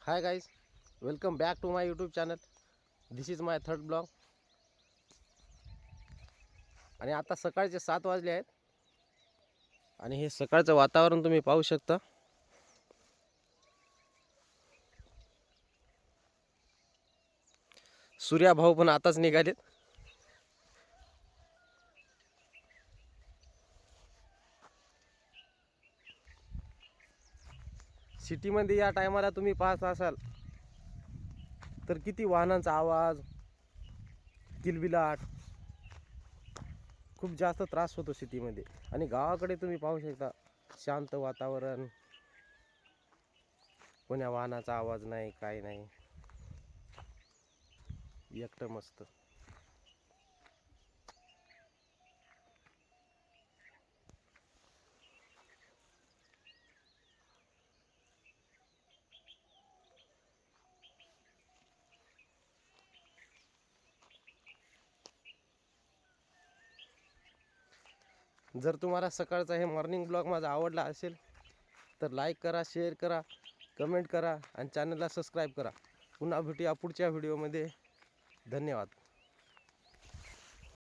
Hi guys, welcome back to my YouTube channel. This is my third blog. आणि आता सकाळचे 7 वाजले आहेत आणि हे सकाळचं वातावरण तुम्ही पाहू शकता. सूर्या भाऊ पण आताच निघालेत. सिटीमध्ये या टायमाला तुम्ही पाहत असाल तर किती वाहनांचा आवाज, किलबिलाट, खूप जास्त त्रास होतो सिटीमध्ये. आणि गावाकडे तुम्ही पाहू शकता शांत वातावरण, कोण्या वाहनाचा आवाज नाही, काय नाही, एकटं मस्त. जर तुम्हाला सकाळचा हे मॉर्निंग ब्लॉग माझा आवडला असेल तर लाईक करा, शेअर करा, कमेंट करा आणि चॅनलला सबस्क्राईब करा. पुन्हा भेटूया पुढच्या व्हिडिओमध्ये. धन्यवाद.